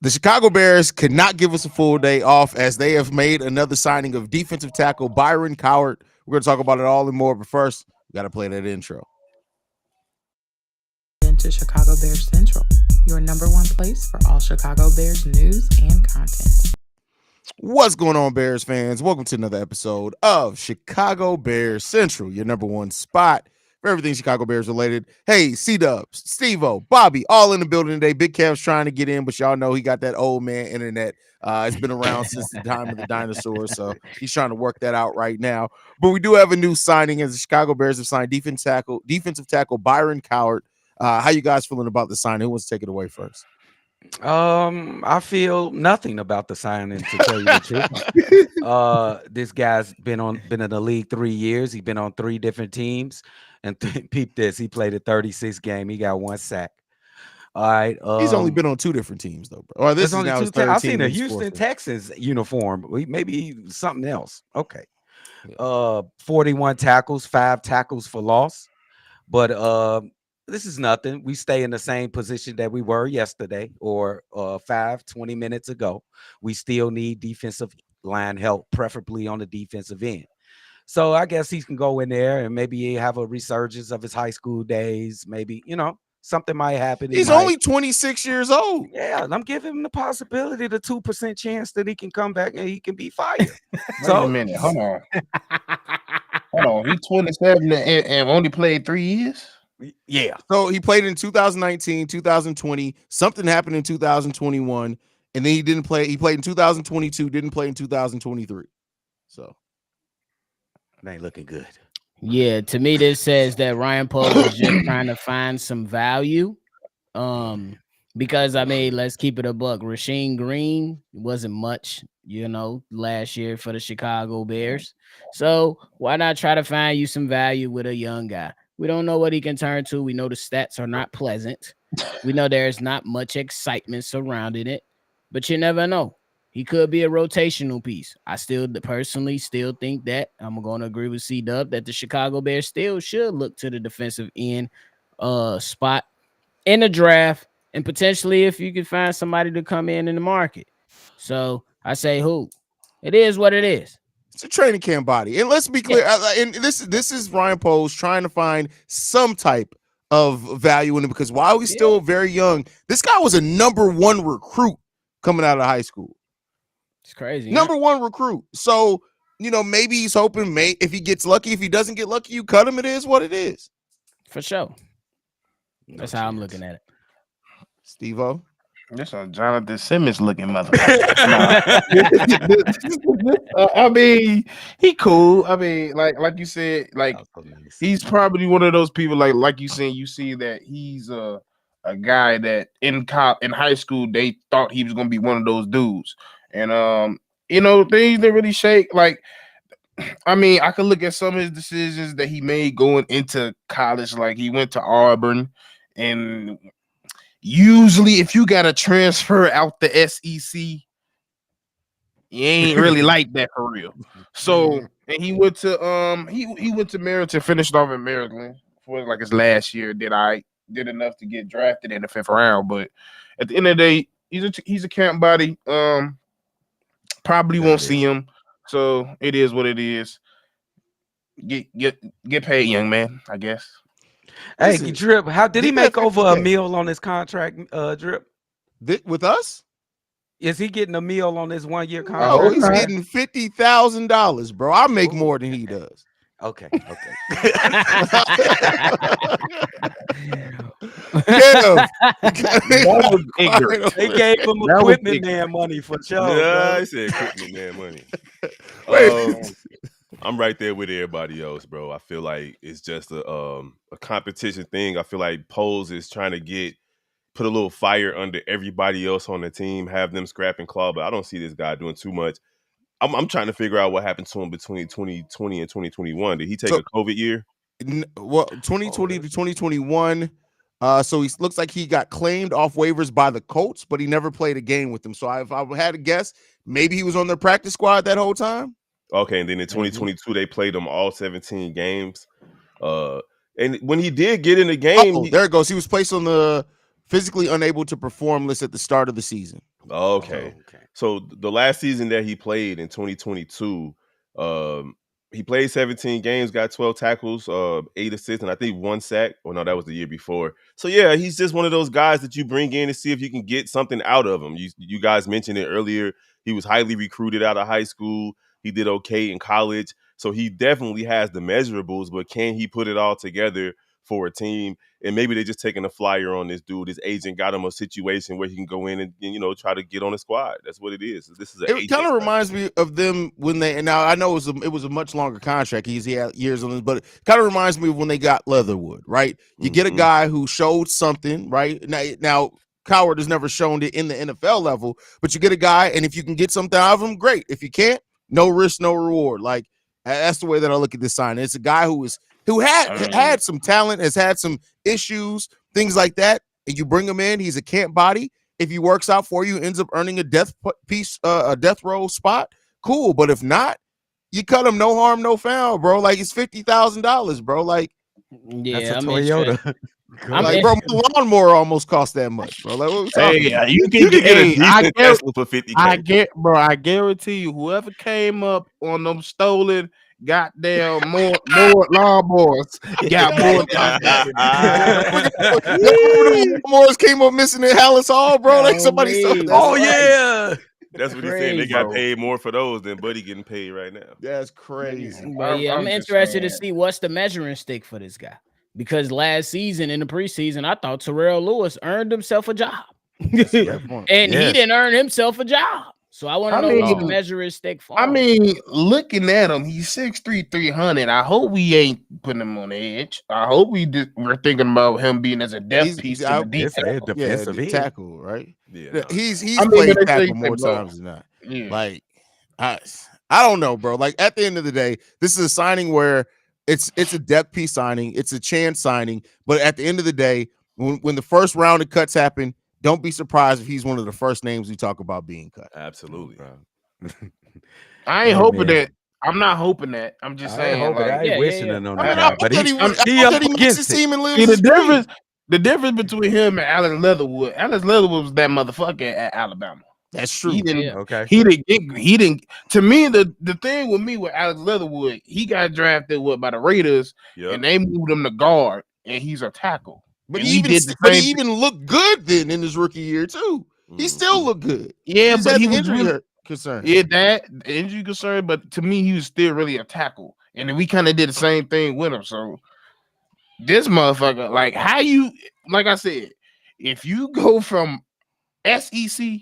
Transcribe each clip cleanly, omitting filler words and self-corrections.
The Chicago Bears could not give us a full day off as they have made another signing of defensive tackle Byron Cowart. We're going to talk about it all and more, but first, we got to play that intro. Into Chicago Bears Central, your number one place for all Chicago Bears news and content. What's going on, Bears fans? Welcome to another episode of Chicago Bears Central, your number one spot for everything Chicago Bears related. Hey, C-Dubb, Steve-O, Bobby, all in the building today. Big Cav's trying to get in, but y'all know he got that old man internet. It's been around since the time of the dinosaurs, so he's trying to work that out right now. But we do have a new signing as the Chicago Bears have signed defensive tackle Byron Cowart. How you guys feeling about the signing? Who wants to take it away first? I feel nothing about the signing, to tell you the truth. This guy's been in the league 3 years. He's been on 3 different teams, and peep this: he played a 36 game. He got 1 sack. All right. He's only been on 2 different teams though, bro. Or this is now his third I've team. seen a Houston Texans uniform. Maybe something else. Okay. 41 tackles, 5 tackles for loss, but this is nothing. We stay in the same position that we were yesterday or 20 minutes ago. We still need defensive line help, preferably on the defensive end. So I guess he can go in there and maybe have a resurgence of his high school days. Maybe, something might happen. He's only 26 years old. Yeah, I'm giving him the possibility, the 2% chance that he can come back and he can be fired. Wait a minute. Hold on. He's 27 and only played 3 years? Yeah. So he played in 2019, 2020. Something happened in 2021, and then he didn't play. He played in 2022, didn't play in 2023. So it ain't looking good. Yeah, to me, this says that Ryan Poles is just trying to find some value. Because let's keep it a buck. Rasheem Green wasn't much, last year for the Chicago Bears. So why not try to find you some value with a young guy? We don't know what he can turn to. We know the stats are not pleasant. We know there's not much excitement surrounding it, but you never know. He could be a rotational piece. I personally think that I'm going to agree with C-Dubb that the Chicago Bears still should look to the defensive end spot in the draft, and potentially if you could find somebody to come in the market. So I say who? It is what it is. It's a training camp body. And let's be clear, and this is Ryan Poles trying to find some type of value in it, because while he's still very young, this guy was a number 1 recruit coming out of high school. It's crazy. Number 1 recruit. So, maybe he's hoping if he gets lucky. If he doesn't get lucky, you cut him. It is what it is. For sure. That's how I'm looking at it. Steve-O? This a Jonathan Simmons looking motherfucker. He cool. Like you said, he's probably one of those people like you saying. You see that he's a guy that in high school they thought he was gonna be one of those dudes, and things didn't really shake. I could look at some of his decisions that he made going into college. Like he went to Auburn, and usually, if you got to transfer out the SEC, you ain't really like that for real. So, and he went to he went to Maryland, finished off in Maryland for his last year. Did enough to get drafted in the 5th round, but at the end of the day, he's a camp body. Probably won't see him. So it is what it is. Get paid, young man, I guess. Hey, Drip, how did he make over a meal on his contract, Drip? With us? Is he getting a meal on his 1-year contract? Oh, he's getting $50,000, bro. I make more than he does. Okay. They gave him equipment man money for sure. Yeah, I said equipment man money. I'm right there with everybody else, bro. I feel like it's just a competition thing. I feel like Poles is trying to put a little fire under everybody else on the team, have them scrap and claw, but I don't see this guy doing too much. I'm trying to figure out what happened to him between 2020 and 2021. Did he take a COVID year? Well, 2020 to 2021. So he looks like he got claimed off waivers by the Colts, but he never played a game with them. So if I had to guess, maybe he was on their practice squad that whole time. Okay, and then in 2022, they played him all 17 games. And when he did get in the game, there it goes. He was placed on the physically unable to perform list at the start of the season. Okay. So the last season that he played in 2022, he played 17 games, got 12 tackles, 8 assists, and I think 1 sack. Oh no, that was the year before. So yeah, he's just one of those guys that you bring in to see if you can get something out of him. You guys mentioned it earlier. He was highly recruited out of high school. He did okay in college. So he definitely has the measurables, but can he put it all together for a team? And maybe they're just taking a flyer on this dude. His agent got him a situation where he can go in and try to get on the squad. That's what it is. This is it kind of reminds me of them when they, and now I know it was a much longer contract. He had years on this, but it kind of reminds me of when they got Leatherwood, right? You get a guy who showed something, right? Now Cowart has never shown it in the NFL level, but you get a guy, and if you can get something out of him, great. If you can't, no risk, no reward. Like that's the way that I look at this sign. It's a guy who had some talent, has had some issues, things like that, and you bring him in. He's a camp body. If he works out for you, ends up earning a death row spot, cool. But if not, you cut him, no harm, no foul, bro. Like it's $50,000, bro. Like yeah, that's a Toyota. Like, bro, my lawnmower almost cost that much, bro. Like, what we talking about? you can get a decent Tesla for $50K. I guarantee you, whoever came up on them stolen goddamn more lawnmowers got more. Lawnmowers came up missing in Hallis Hall, bro. Like somebody said. Oh yeah. That's what he's saying. They got paid more for those than Buddy getting paid right now. That's crazy. But yeah, I'm interested to see what's the measuring stick for this guy. Because last season in the preseason, I thought Terrell Lewis earned himself a job. And he didn't earn himself a job. So I want to know what the measuring stick for. I mean, looking at him, he's 6'3", 300. I hope we ain't putting him on the edge. I hope we're thinking about him being as a depth piece to the defensive tackle, right? Yeah, he's played tackle more times than not. Yeah. Like I don't know, bro. Like at the end of the day, this is a signing where it's a depth piece signing, it's a chance signing, but at the end of the day, when the first round of cuts happen, don't be surprised if he's one of the first names we talk about being cut. Absolutely, bro. I ain't hoping that. I'm not hoping that. I'm just saying. I ain't wishing it on that guy, but he makes his team and lives. The difference between him and Alex Leatherwood. Alex Leatherwood was that motherfucker at Alabama. That's true. He didn't. To me, the thing with me with Alex Leatherwood, he got drafted by the Raiders, and they moved him to guard, and he's a tackle. But he even looked good then in his rookie year too. He still looked good. Yeah, but he was injury concerned. Yeah, that injury concern. But to me, he was still really a tackle, and then we kind of did the same thing with him. So this motherfucker, like I said, if you go from SEC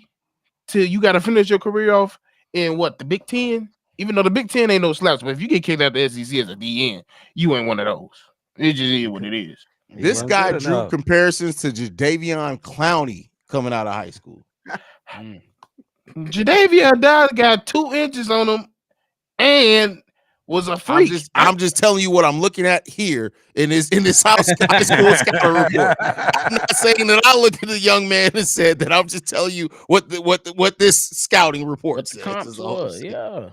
to you got to finish your career off in the Big Ten, even though the Big Ten ain't no slaps, but if you get kicked out the SEC as a DN, you ain't one of those. It just is what it is. This guy drew comparisons to Jadeveon Clowney coming out of high school. Jadeveon got 2 inches on him and was a freak. I'm just telling you what I'm looking at here in this high school scouting report. I'm not saying that I looked at the young man and said that. I'm just telling you what this scouting report says. Yeah.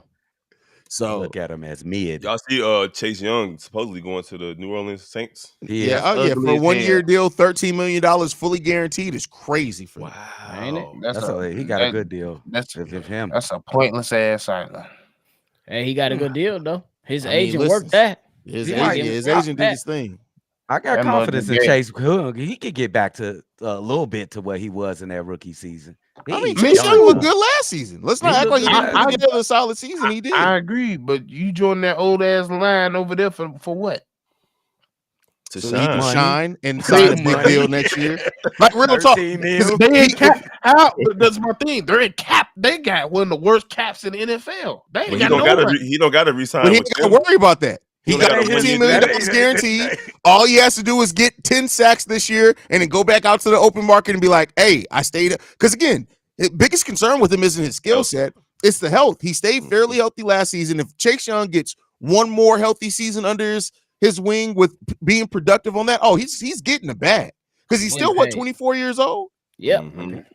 So look at him as mid. Y'all see Chase Young supposedly going to the New Orleans Saints? Yeah, for a 1-year deal, $13 million fully guaranteed is crazy for him. Wow. Ain't it? He got a good deal. That's him. That's a pointless ass signing. Hey, he got a good deal though. His agent worked that. His agent did his thing. I got confidence in Chase. He could get back to a little bit to where he was in that rookie season. Chase Young looked good last season. Let's not act like he didn't get a solid season. He did. I agree, but you joined that old ass line over there for what? To so shine. He can shine and sign a big deal next year. Like real talk. That's my thing. They're in cap. They got one of the worst caps in the NFL. He don't got to resign. But he ain't got to worry about that. He got $15 million guaranteed. All he has to do is get 10 sacks this year and then go back out to the open market and be like, hey, I stayed. Because again, the biggest concern with him isn't his skill set. It's the health. He stayed fairly healthy last season. If Chase Young gets one more healthy season under his wing with being productive on that, he's getting a bag. Because he's still, 24 years old? Yep.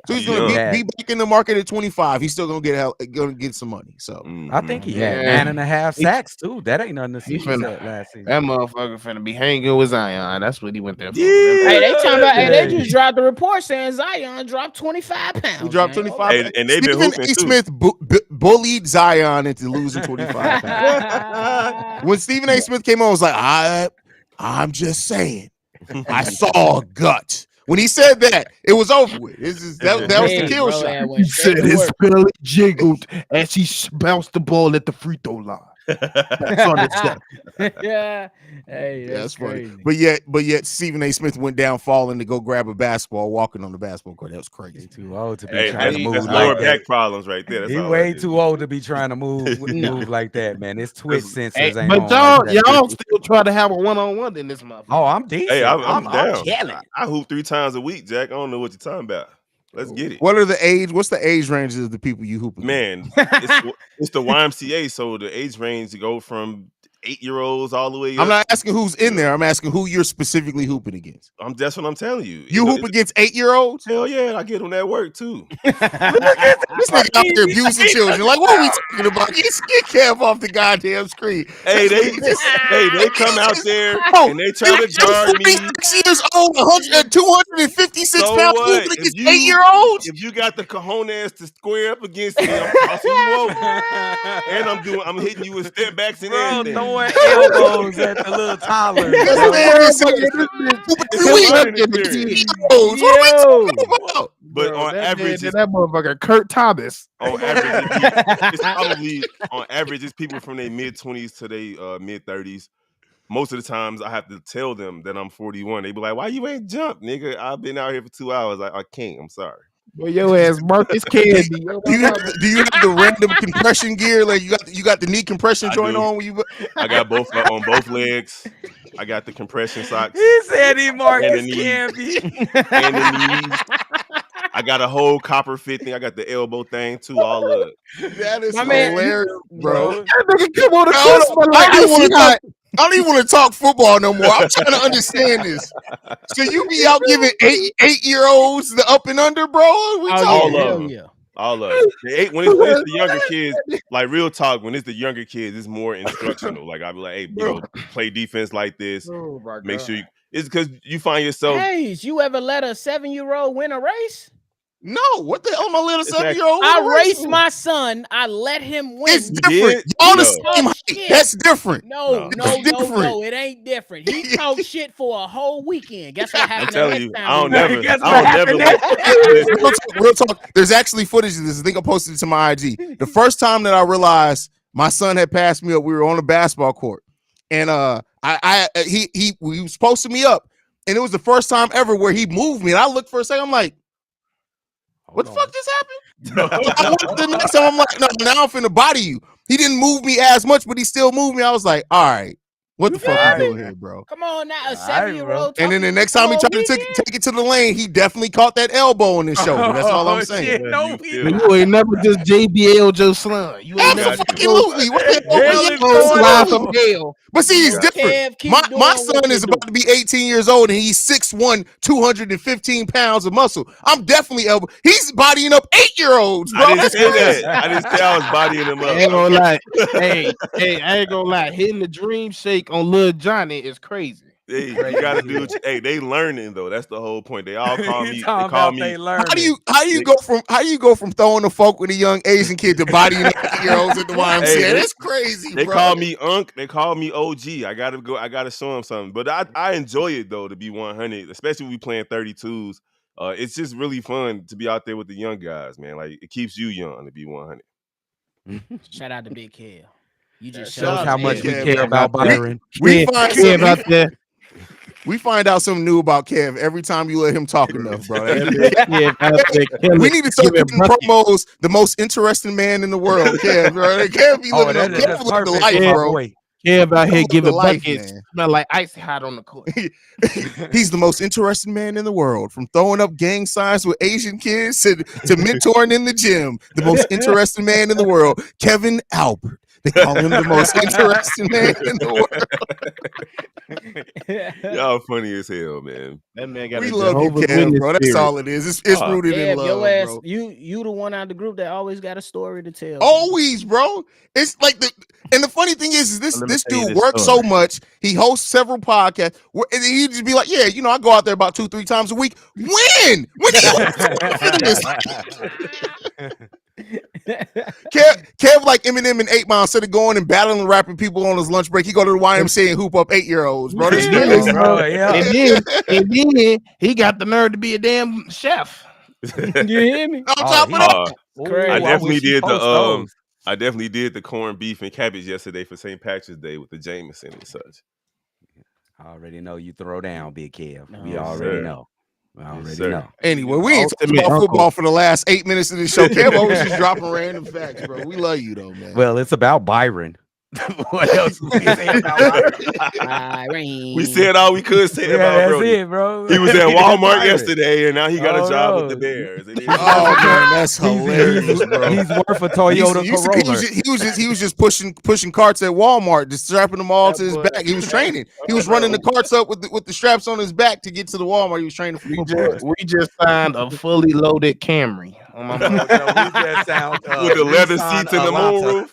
So he's Young. gonna be back in the market at 25. He's still gonna get some money. So I think he had Yeah. 9.5 sacks too. That ain't nothing to He see finna- last season. That motherfucker finna be hanging with Zion. That's what he went there for. Hey, they talking about. Hey, they Yeah. just dropped the report saying Zion dropped 25 pounds. he dropped man. 25. And they've been Stephen hooping A. too. Smith bullied Zion into losing 25 pounds. When Stephen A. Smith came on, I was like, I'm just saying, I saw a gut. When he said that, it was over with. That was the kill shot. He said his belly jiggled as he bounced the ball at the free throw line. That's on his chest. Yeah. Hey, that's funny. crazy. But yet Stephen A. Smith went down falling to go grab a basketball, walking on the basketball court. That was crazy. Too old to be Hey, trying to move that's like lower that. back problems right there. That's He all way that is. too old to be trying to move like that, man. His twitch sensors Hey, ain't but on like that. y'all still try to have a one-on-one in this motherfucker. Oh, I'm decent. Hey, I'm down. chilling. I hoop 3 times a week, Jack. I don't know what you're talking about. Let's get it. What's the age ranges of the people you hoop against? Man, it's the YMCA, so the age range go from 8-year-olds all the way up. I'm not asking who's in there. I'm asking who you're specifically hooping against. That's what I'm telling you. You hoop against 8-year-olds? Hell yeah, I get them that work too. This nigga out there abusing children. Like, what are we talking about? Get Kev off the goddamn screen. Hey, they come out there and they try to You're guard me. 46 years old, 256 So pounds, what? hooping against If you- 8-year-olds? If you got the cojones to square up against me, I'm tossing you over. And I'm hitting you with step backs and Bro, everything. throwing elbows at the little toddlers. This bro. man is what are we talking about? But Bro, on that average, man, that motherfucker Kurt Thomas. on average, it's probably on average, it's people from their mid-20s to their mid-30s. Most of the times, I have to tell them that I'm 41. They be like, "Why you ain't jump, nigga? I've been out here for 2 hours. I can't. I'm sorry." Well, your ass Marcus Candy. Do you have the random compression gear? Like you got the knee compression I joint do. on when you I got both on both legs. I got the compression socks He said he Marcus And the knees. Camby. and the knees. I got a whole copper fit thing. I got the elbow thing too. All of it. That is My man- hilarious, bro. That nigga come on the I Christmas don't like even want to hot. I don't even want to talk football no more. I'm trying to understand this. So you be out giving 8-year-olds the up and under, bro? We Oh, talking? All yeah, of hell them. yeah. All of it. When it's the younger kids, like real talk, when it's the younger kids, it's more instructional. Like I'll be like, hey, play defense like this. Oh my Make God. sure it's because you find yourself. Hey, you ever let a 7-year-old win a race? No, what the hell, my little Exactly. 7-year-old? I raced my son. I let him win. It's different. did? Y'all the No. same height. Shit. That's different. No, No. no, It's no, different. no. It ain't different. He talked shit for a whole weekend. Guess what I'm happened? telling the you, next I time don't we never. went? Guess I what don't never let. Real talk. There's actually footage of this. I think I posted it to my IG. The first time that I realized my son had passed me up, we were on a basketball court, and he was posting me up, and it was the first time ever where he moved me, and I looked for a second. I'm like, what the fuck just happened? I looked the next time. I'm like, no, now I'm finna body you. He didn't move me as much, but he still moved me. I was like, all right, what the fuck feel you me? doing here, bro? Come on now, a All right, 7-year-old. And then the next time he tried to take it to the lane, he definitely caught that elbow on his shoulder. That's all I'm Oh, saying. shit. No, You we feel Man, it. you ain't never just JBL Joe Slun. You ain't never Absolutely. What the hell? Hell Yeah, is going slide on. from hell. But see, it's Kev, different. keep My doing what son you is do. about to be 18 years old and he's 6'1", 215 pounds of muscle. I'm definitely elbow. He's bodying up 8-year-olds, bro. I didn't That's say crazy. that. I didn't say I was bodying him I up. ain't gonna lie. hey, I ain't gonna lie. Hitting the dream shake on Lil Johnny is crazy. Hey, you gotta do. Hey, they learning though. That's the whole point. They all call You me. They talking call about me. they learning. How do you go from throwing a folk with a young Asian kid to bodying up 8-year-olds at the YMCA? Hey, That's crazy, They bro. call me Unc. They call me OG. I gotta go. I gotta show them something. But I enjoy it though to be 100, especially when we playing 32s. It's just really fun to be out there with the young guys, man. Like it keeps you young to be 100. Shout out to Big Kev. You just Shout Shows out how to much we Kev, care man. about Byron. We find Kev something- out there. We find out something new about Kev every time you let him talk enough, bro. Kev out there killing. We need to start Giving putting buckets. promos. The most interesting man in the world, Kev. Bro. Kev be Oh, living that's the perfect life, for my bro. boy. Kev out here Live the giving life, buckets. man. Smell like ice hot on the court. He's the most interesting man in the world. From throwing up gang signs with Asian kids to mentoring in the gym. The most interesting man in the world, Kevin Albert, They call him the most interesting man in the world. Y'all funny as hell, man. That man got We a love you, Jehovah's Kev, Witness bro. That's spirit. all it is. It's rooted in Kev, love, your ass, bro. you the one out of the group that always got a story to tell. Always, bro. It's like the funny thing is Let me this tell you dude this works story. so much. He hosts several podcasts. And he'd just be like, yeah, I go out there about 2-3 times a week. When do you for this? Kev like Eminem and 8 Mile, instead of going and battling and rapping people on his lunch break, he go to the YMCA and hoop up 8-year-olds, bro. This Yeah, dude is bro. yeah. And then he got the nerve to be a damn chef. You hear me? on top of that. Crazy. I I definitely wish he did post the those. I definitely did the corned beef and cabbage yesterday for St. Patrick's Day with the Jameson and such. I already know you throw down, Big Kev. We Yes, already sir. know. We already sir. know. Anyway, we ain't talking Ultimate about uncle. football for the last 8 minutes of this show. Kev always just dropping random facts, bro. We love you though, man. Well, it's about Byron. What else we can say about Byron? We said all we could say Yeah, about that's Brody. it, bro. He was at Walmart Byron. yesterday, and now he got Oh, a job no. with the Bears. And Oh man, that's hilarious, bro. He's worth a Toyota Corolla. He was just pushing carts at Walmart, just strapping them all to his back. He was training. He was running the carts up with the straps on his back to get to the Walmart. He was training for football. We just signed a fully loaded Camry. On my mind. with the leather seats and the moonroof.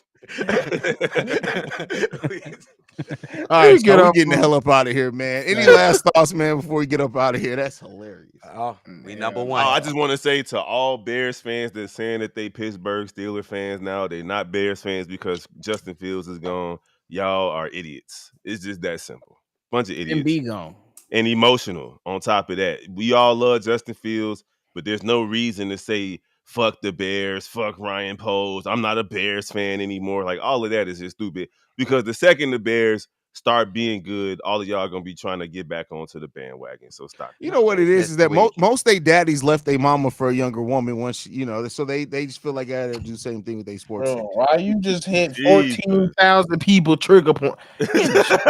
All right, Get so we're up, getting the bro. hell up out of here, man. Any last thoughts, man, before we get up out of here? That's hilarious. Oh, we number Oh, one. I just want to say to all Bears fans that's saying that they Pittsburgh Steelers fans now, they're not Bears fans because Justin Fields is gone. Y'all are idiots. It's just that simple. Bunch of idiots. And be gone. And emotional on top of that. We all love Justin Fields, but there's no reason to say fuck the Bears, fuck Ryan Poles. I'm not a Bears fan anymore. Like all of that is just stupid. Because the second the Bears start being good, all of y'all are gonna be trying to get back onto the bandwagon. So stop. You know what it is That's that the way most they daddies left their mama for a younger woman once so they just feel like they gotta do the same thing with their sports. Bro, why you just hit Jesus. 14,000 people trigger point?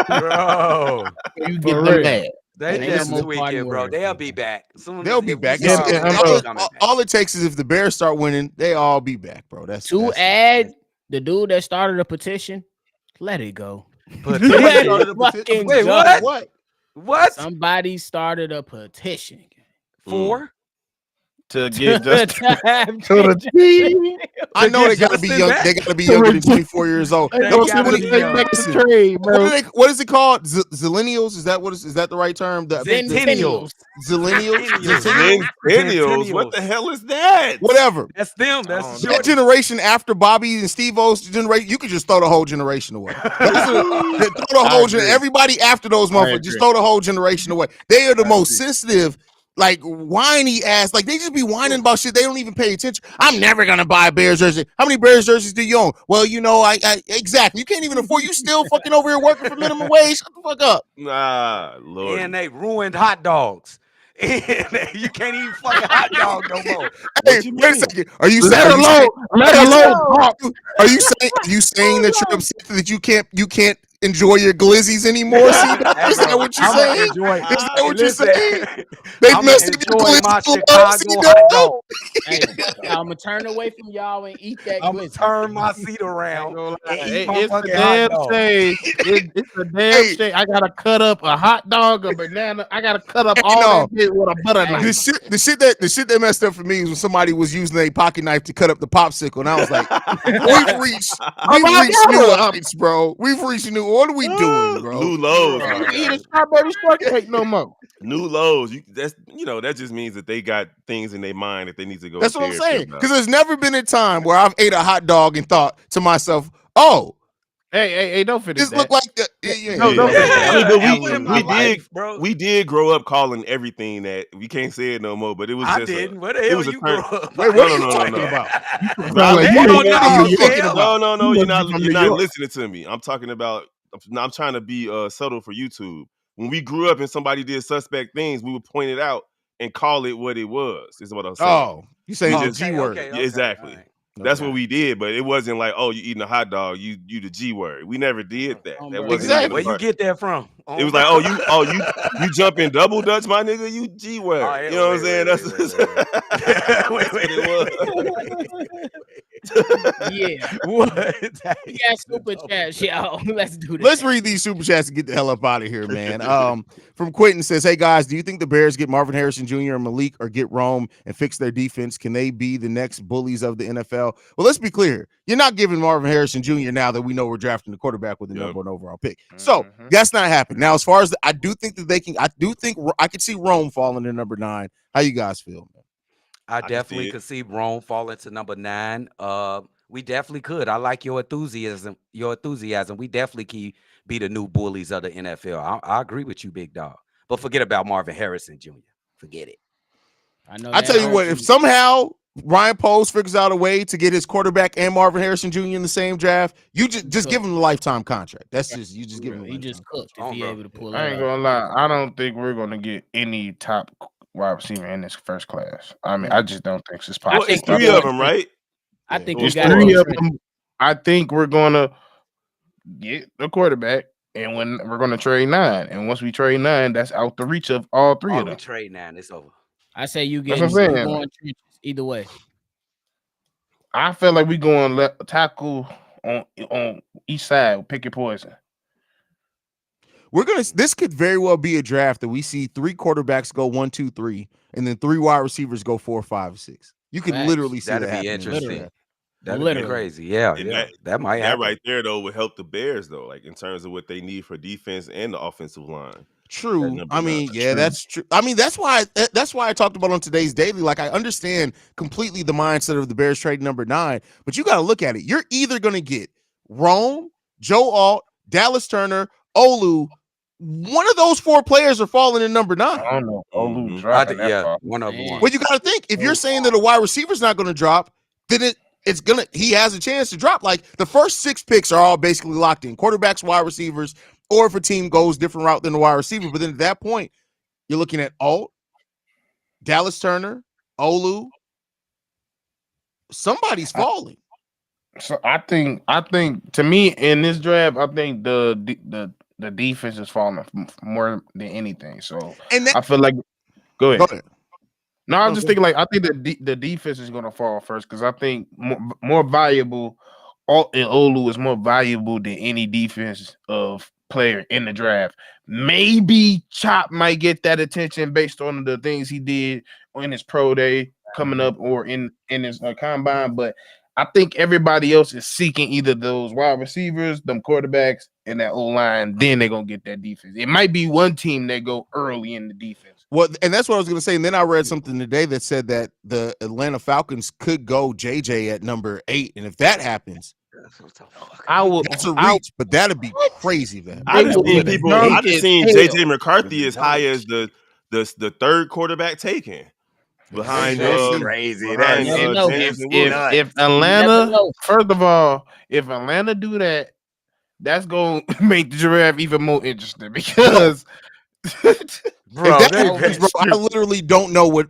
Bro, You For get them real. mad. they Ain't just no more party tweaking, bro. words. They'll be back. Soon They'll as be if we back. start, Yeah, they'll bro. be coming back. All it takes is if the Bears start winning, they all be back, bro. That's Add the dude that started a petition, let it go. But Let Started it a petition. fucking Wait, go. what? What? Somebody started a petition. For? To get just to To the team. I know they gotta be Justin young. back. They gotta be younger than 24 years old. They Those gotta people be that- young. listen, Trade, bro. what is it called? Zillennials? Is that the right term? Centennials. Zillennials? Centennials. Centennials. What the hell is that? Whatever. That's them. I That's don't the That shorty. generation after Bobby and Steve-O's generation, you could just throw the whole generation away. Throw the whole agree. everybody after those motherfuckers, just agree. throw the whole generation away. They are the I most agree. sensitive, like whiny ass. Like they just be whining about shit. They don't even pay attention. I'm never gonna buy a Bears jersey. How many Bears jerseys do you own? Well, I exactly. You can't even afford. You still fucking over here working for minimum wage. Shut the fuck up. Nah, Lord. And they ruined hot dogs. And you can't eat fucking hot dog no more. Hey, you wait a mean? second. Are you Let saying? alone. Are you saying that you're upset that you can't enjoy your glizzies anymore? See, is that what you're saying? Is that what you're saying? They've I'm messed up your enjoying my glizzy Chicago C-Dubb. hot dog. Hey, I'm gonna turn away from y'all and eat that I'm gonna glizzy. turn my seat around and eat my It's a fucking hot damn dog. shame. It's a damn Hey. shame. I gotta cut up a hot dog, a banana. I gotta cut up Hey, all no. that shit with a butter knife. The shit that messed up for me was when somebody was using a pocket knife to cut up the popsicle, and I was like, we've reached new heights, bro. We've reached new. What are we doing, bro? New lows. You can't eat a strawberry shortcake no more. New lows. That just means that they got things in their mind that they need to go. That's what I'm and share saying. about. Because there's never been a time where I've ate a hot dog and thought to myself, "Oh, Hey, don't finish this that. look like the." Yeah. No, don't Yeah. finish that. I mean, but That was in my life, bro. we did grow up calling everything that. We can't say it no more, but it was I just didn't. What the hell was a you term. grew up? Wait, No, what are you no, talking no. about? Sound like They you don't know know what how you're to talking tell. about. No, You you're must not. be from You're New not York. listening to me. I'm talking about. I'm trying to be subtle for YouTube. When we grew up and somebody did suspect things, we would point it out and call it what it was. Is what I'm saying. Oh, you saying We the just- G word? Okay, Yeah, exactly. all right. That's Okay. what we did, but it wasn't like, oh, you eating a hot dog, you the G word. We never did that. That wasn't Exactly. even a Where you part. get that from? It was like, you jump in double dutch, my nigga, you G word. Oh, yeah, You know what I'm saying? That's wait. what it was. Yeah. What? We got super chats, y'all. Let's do this. Let's read these super chats and get the hell up out of here, man. From Quentin says, "Hey guys, do you think the Bears get Marvin Harrison Jr. and Malik, or get Rome and fix their defense? Can they be the next bullies of the NFL?" Well, let's be clear. You're not giving Marvin Harrison Jr. now that we know we're drafting the quarterback with the number 1 overall pick. So that's not happening. Now, as far as I do think that they can, I do think I could see Rome falling to number 9. How you guys feel, man? I definitely could see Rome falling to number 9. We definitely could. I like your enthusiasm. We definitely can be the new bullies of the NFL. I agree with you, big dog. But forget about Marvin Harrison Jr. Forget it. I tell you what, if somehow Ryan Poles figures out a way to get his quarterback and Marvin Harrison Jr. in the same draft, you just give him a lifetime contract. That's just you just give him. He just cooked if he able to pull. I ain't gonna lie. I don't think we're gonna get any top wide receiver in this first class. I mean, I just don't think it's possible. Well, it's 3 of them, right? I think it's 3 of them. I think we're gonna get the quarterback, and when we're gonna trade 9, and once we trade 9, that's out the reach of all 3 of them. We trade 9, it's over. I say you get going either way. I feel like we going tackle on each side. Pick your poison. This could very well be a draft that we see 3 quarterbacks go 1, 2, 3, and then 3 wide receivers go 4, 5, 6. You could literally see that'd that be interesting. Literally. That'd be crazy. Yeah. That might happen. That right there though would help the Bears though, like in terms of what they need for defense and the offensive line. True. I mean, that's true. I mean, that's why I talked about on today's daily. Like, I understand completely the mindset of the Bears trading number 9, but you got to look at it. You're either going to get Rome, Joe Alt, Dallas Turner, Olu. One of those 4 players are falling in number 9. I don't know. Olu dropping one of them. Well, you got to think, if you're saying that a wide receiver's not going to drop, then he has a chance to drop. Like, the first 6 picks are all basically locked in: quarterbacks, wide receivers, or if a team goes different route than the wide receiver. But then at that point, you're looking at Alt, Dallas Turner, Olu. Somebody's falling. So I think to me in this draft, I think the defense is falling more than anything. So I feel like go ahead. No, I was just thinking, like, I think the defense is going to fall first, because I think more valuable. Olu is more valuable than any defense of player in the draft. Maybe Chop might get that attention based on the things he did in his pro day coming up or in his combine, but I think everybody else is seeking either those wide receivers, them quarterbacks, and that O-line. Then they're gonna get that defense. It might be one team that go early in the defense. Well, and that's what I was gonna say. And then I read something today that said that the Atlanta Falcons could go JJ at number 8, and if that happens, that's a reach, but that'd be crazy. I've just seen JJ McCarthy as high as the 3rd quarterback taken. Behind crazy. If Atlanta, first of all, if Atlanta do that, that's gonna make the draft even more interesting, because I literally don't know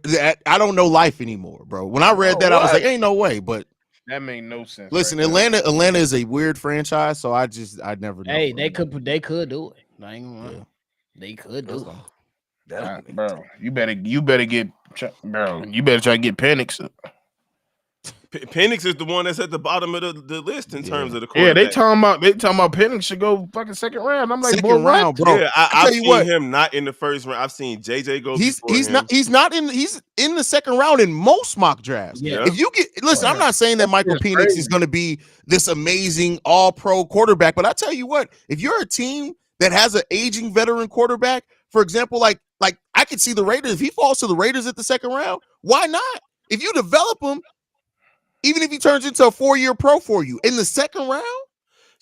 I don't know life anymore, bro. When I read that, I was like, ain't no way. But that made no sense. Listen, Atlanta is a weird franchise, so I'd never know. Hey, they could do it. They could do it. Bro, you better get, bro. You better try to get Penix. Penix is the one that's at the bottom of the list in terms of the quarterback. Yeah, they talking about Penix should go fucking second round. I'm like, second round, bro. Yeah, I've seen him not in the first round. I've seen JJ go. He's in the second round in most mock drafts. Yeah. If you listen, I'm not saying that Michael Penix is going to be this amazing all-pro quarterback, but I tell you what, if you're a team that has an aging veteran quarterback, for example, like I could see the Raiders. If he falls to the Raiders at the second round, why not? If you develop him, even if he turns into a 4-year pro for you in the second round.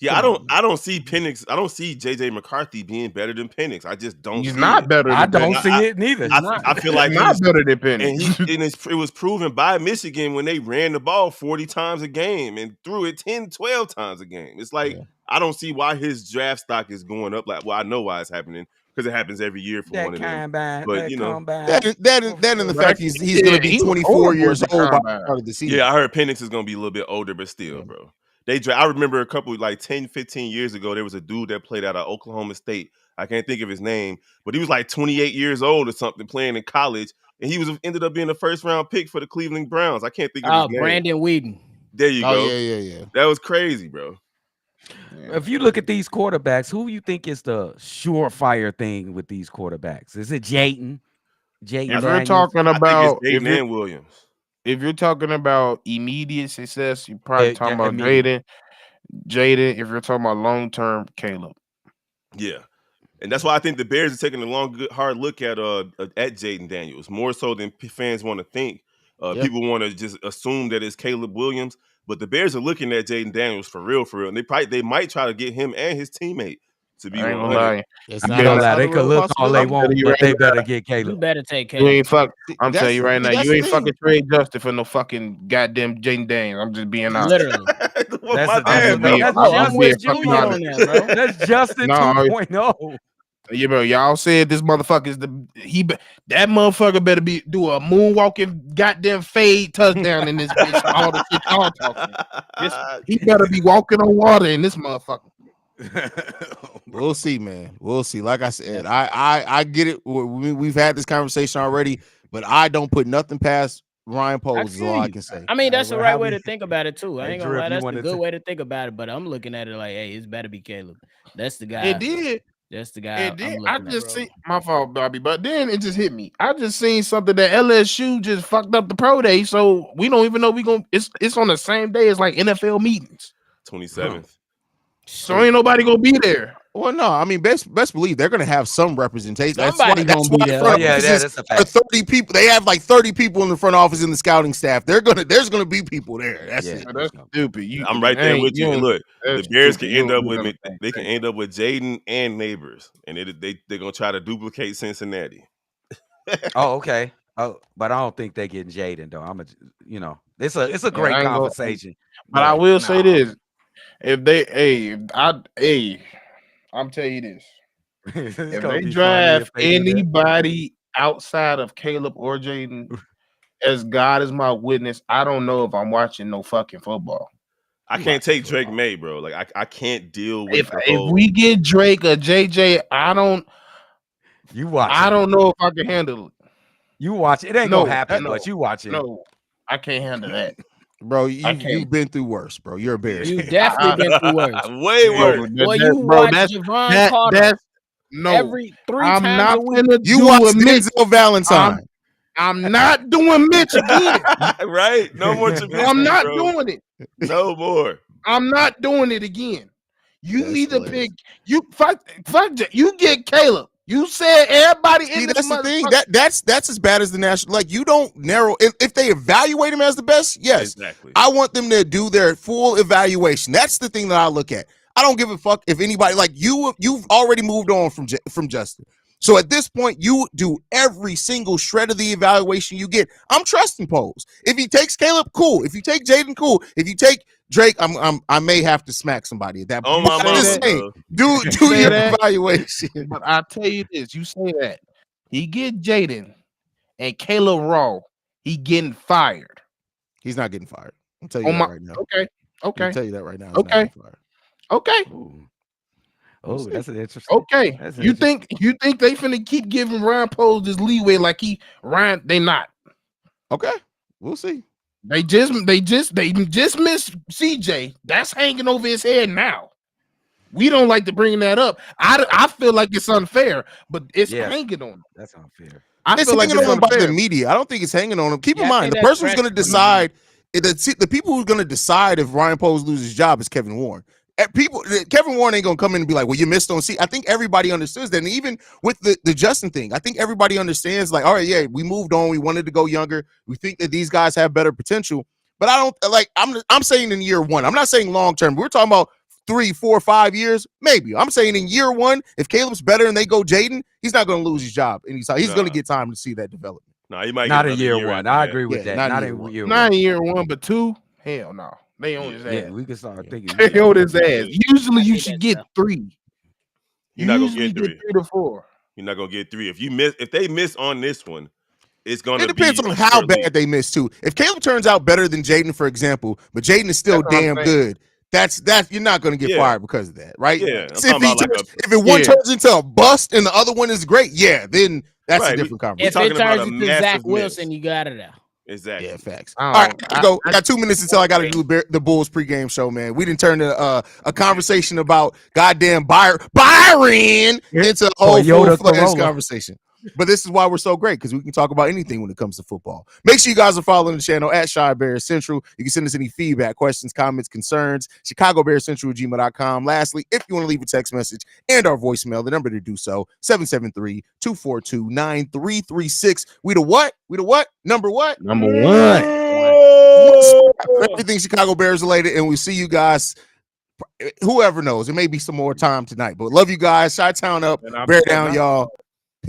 Yeah, I don't see Penix. I don't see JJ McCarthy being better than Penix. I just don't. He's not better. I don't see it neither. I feel like he's not better than Penix. And it was proven by Michigan when they ran the ball 40 times a game and threw it 10, 12 times a game. It's like I don't see why his draft stock is going up. Like, well, I know why it's happening, because it happens every year for one of them. But you know, that and the fact he's going to be 24 years old by the start of the season. Yeah, I heard Penix is going to be a little bit older, but still, bro. I remember a couple, like 10, 15 years ago, there was a dude that played out of Oklahoma State. I can't think of his name, but he was like 28 years old or something, playing in college, and he ended up being a first round pick for the Cleveland Browns. I can't think of his name. Brandon Whedon. There you Oh go. yeah. That was crazy, bro. If you look at these quarterbacks, who you think is the surefire thing with these quarterbacks? Is it Jayden? If you're Daniels? talking I think about it's Jaden and Williams. if you're talking about immediate success, you're probably talking about immediate. Jaden. If you're talking about long term, Caleb. Yeah. And that's why I think the Bears are taking a long, good, hard look at Jaden Daniels, more so than fans want to think. People want to just assume that it's Caleb Williams, but the Bears are looking at Jaden Daniels for real, and they might try to get him and his teammate to be I ain't 100. gonna lie. It's I'm not gonna lie. outside They the could realm of look all they possibility. want, You but right they now. better get You Caleb. better take You ain't Caleb. fuck. I'm That's- telling you right now, that's you the ain't thing. fucking trade Justin for no fucking goddamn Jaden Daniels. I'm just being honest. Literally. Well, That's my a- bad, that's- bro. I'm being with fucking Junior honest. on that, bro. That's Justin No, 2.0. Yeah, bro. Y'all said this motherfucker is that motherfucker better do a moonwalking goddamn fade touchdown in this bitch. All the shit y'all talking. He better be walking on water in this motherfucker. We'll see, man. We'll see. Like I said, I get it. We've had this conversation already, but I don't put nothing past Ryan Poles. Is all I can say. I mean, that's the Well, right how way we- to think about it too. I Hey, ain't Drew, gonna if lie, you that's the wanted good to- way to think about it. But I'm looking at it like, hey, it's better be Caleb. That's the guy. It did. That's the guy. It I'm did. looking I at, just bro. see my fault, Bobby. But then it just hit me. I just seen something that LSU just fucked up the pro day, so we don't even know we gonna. It's on the same day as like NFL meetings, 27th. so ain't nobody gonna be there. Well, no, I mean, best believe they're going to have some representation. Somebody that's gonna why be there. front Oh, yeah, offices that's a are fact. 30 people. They have like 30 people in the front office in the scouting staff. There's gonna be people there. That's Yeah. it. So that's stupid. I'm right there with you. And look, the Bears can end up with They Jaden and Neighbors, and they're gonna try to duplicate Cincinnati. Oh, okay. Oh, but I don't think they're getting Jaden though. It's a great I ain't gonna- conversation. But I will say nah. this: if they, I'm telling you this: It's if gonna they be funny draft if they do that. anybody outside of Caleb or Jaden, as God is my witness, I don't know if I'm watching no fucking football. I can't take Drake May, bro. Like I can't deal with If we get Drake or JJ, I don't know if I can handle it. You watch it. It ain't gonna happen, but you watch it. No, I can't handle that. Bro, you've been through worse, bro. You're a Bears. You definitely been through worse. Way worse. Boy, you watch Javon Carter every 3 I'm times not a week. gonna You do watch a Mitch. Denzel Valentine. I'm not doing Mitch again. Right? No more Trubisky, I'm not bro. doing it. No more. I'm not doing it again. You That's need to hilarious. pick. You fuck. You get Caleb. You said everybody See, in this that's the thing. motherfucker. That's as bad as the national. Like, you don't narrow. If they evaluate him as the best, yes. Exactly. I want them to do their full evaluation. That's the thing that I look at. I don't give a fuck if anybody like you've already moved on from Justin. So at this point, you do every single shred of the evaluation you get. I'm trusting Poles. If he takes Caleb, cool. If you take Jaden, cool. If you take Drake, I may have to smack somebody at that Oh point. my I'm mama, just saying, bro. do Say your that. evaluation. But I tell you this: you say that he get Jaden and Caleb Raw, he getting fired. He's not getting fired. I'll tell you Oh that my. right now. Okay. I'll Okay. tell you that right now. He's Okay. not getting fired. Okay. Oh, that's an interesting. Okay. That's You think they finna keep giving Ryan Poles this leeway like Ryan? They not. Okay, we'll see. They just missed CJ. That's hanging over his head now. We don't like to bring that up. I feel like it's unfair, but it's hanging on him. That's unfair. I It's feel like hanging it's on him by the unfair. media. I don't think it's hanging on him. Keep in I mind, think the that's person who's going to pressure. decide, the people who's going to decide if Ryan Poles loses his job is Kevin Warren. Kevin Warren ain't going to come in and be like, well, you missed on C. I think everybody understands that. And even with the Justin thing, I think everybody understands, like, all right, yeah, we moved on. We wanted to go younger. We think that these guys have better potential. But I don't like, I'm saying in year one. I'm not saying long term. We're talking about 3, 4, 5 years, maybe. I'm saying in year one, if Caleb's better and they go Jaden, he's not going to lose his job. And he's going to get time to see that development. No, he might Not get in another year year one. after I that. agree with Yeah, that. not Not in in year year Not one. in year one, but 2. Hell no. They own his Yeah, ass. we can start thinking. They own his ass. Usually I you think should that's get tough. 3. You're not gonna Usually get 3. 3 to 4. You're not gonna get 3. If they miss on this one, it's gonna It depends be on a how short bad leash. they miss too. If Caleb turns out better than Jaden, for example, but Jaden is still That's what I'm damn saying. good, that's you're not going to get Yeah. fired because of that, right? Yeah, I'm So talking about if one turns into a bust and the other one is great, yeah, then that's a Right, different we conversation. If talking it about turns a into massive Zach Wilson, miss. you got it out. Exactly. Yeah, facts. I All don't- right, I go. I got 2 minutes until I got to do the Bulls pregame show, man. We didn't turn a conversation about goddamn Byron into a whole Toyota full-fledged Corolla. conversation. But this is why we're so great, because we can talk about anything when it comes to football. Make sure you guys are following the channel at Shy Bears Central. You can send us any feedback, questions, comments, concerns, ChicagoBearsCentral@gmail.com. Lastly, if you want to leave a text message and our voicemail, the number to do so, 773-242-9336. We the what? Number what? Number one. Everything Chicago Bears related, and we see you guys. Whoever knows, it may be some more time tonight, but love you guys. Chi-Town up, And I'll bear be down, back. y'all.